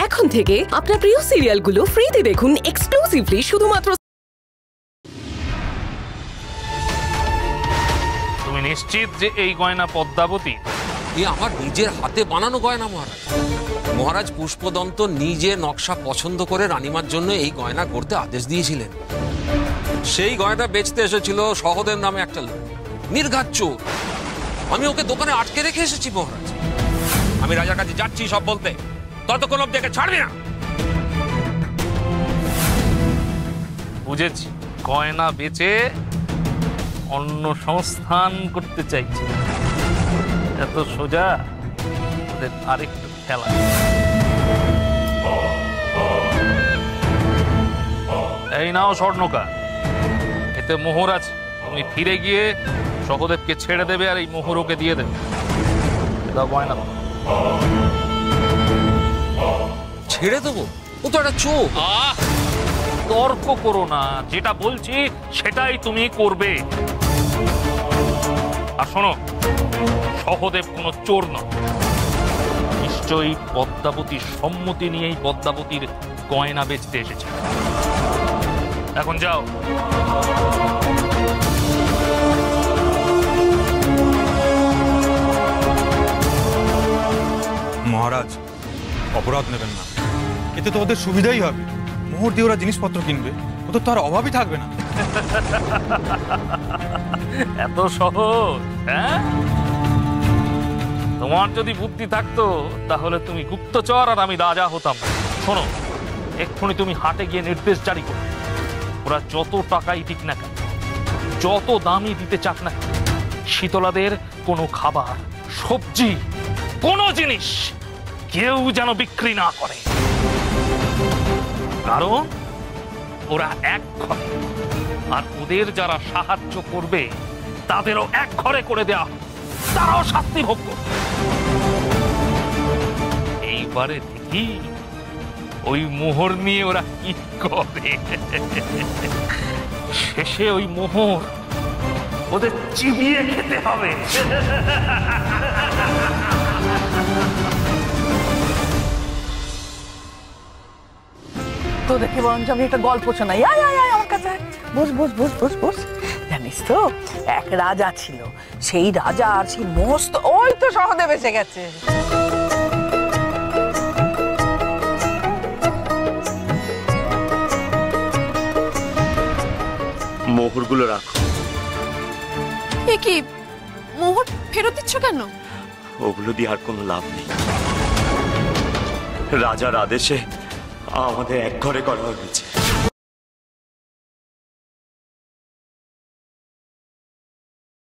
এখন থেকে আপনার প্রিয় সিরিয়ালগুলো ফ্রিতে দেখুন এক্সক্লুসিভলি শুধুমাত্র। তুমি নিশ্চিত যে এই গয়না পদ্মাবতী? আমার নিজের হাতে বানানো গয়না মহারাজ। মহারাজ পুষ্পদন্ত নিজে নকশা পছন্দ করে রানীমার জন্য এই গয়না করতে আদেশ দিয়েছিলেন। সেই গয়না বেচতে এসেছিল সহদেব নামে একটা লোক, নির্ঘাত চোর। আমি ওকে দোকানে আটকে রেখে এসেছি মহারাজ। আমি রাজার কাছে যাচ্ছি সব বলতে, ততক্ষণ অব্দি একে ছাড়বি না। বুঝেছি, গয়না বেচে অন্য সংস্থান করতে চাইছে। এত সোজা? ওদের আরেকটু খেলা। এই নাও স্বর্ণকা, এতে মোহর আছে। তুমি ফিরে গিয়ে সহদেবকে ছেড়ে দেবে আর এই মোহর ওকে দিয়ে দেবে। দাও গয়না। ছেড়ে দেবো? ও তো একটা চোর। তর্ক করো না, যেটা বলছি সেটাই তুমি করবে। আর শোনো, সহদেব কোনো চোর নয়। নিশ্চয়ই পদ্মাবতীর সম্মতি নিয়েই পদ্মাবতীর গয়না বেচতে এসেছে। এখন যাও। মহারাজ, অপরাধ নেবেন না, এতে তো ওদের সুবিধাই হবে। মোহর দিয়ে ওরা জিনিসপত্র কিনবে, ও তো তার অভাবই থাকবে না। এত সহজ? হ্যাঁ, তোমার যদি বুদ্ধি থাকতো তাহলে তুমি গুপ্তচর আর আমি রাজা হতাম। শোনো, এক্ষুনি তুমি হাটে গিয়ে নির্দেশ জারি করো, ওরা যত টাকাই দিক না কেন, যত দামই দিতে চাক না কেন, শীতলাদের কোনো খাবার, সবজি, কোনো জিনিস কেউ যেন বিক্রি না করে। কারণ ওরা এক ঘরে, আর ওদের যারা সাহায্য করবে তাদেরও এক ঘরে করে দেওয়া, তারাও শাস্তি ভোগ করবে। এইবারে দেখি ওই মোহর নিয়ে ওরা কি করে। শেষে ওই মোহর ওদের চিবিয়ে খেতে হবে। তোদেরকে বরঞ্চ আমি একটা গল্প শোনাই। আমার কাছে বস বস বস বস বস। জানিস তো, এক রাজা ছিল। সেই রাজা আর সেই মস্ত, ওই তো সহদেব এসে গেছে। মোহরগুলো রাখো। এ কি, মোহর ফেরত দিচ্ছ কেন? ওগুলো দিয়ে আর কোনো লাভ নেই। রাজার আদেশে আমাদের এক ঘরে করা হয়েছে।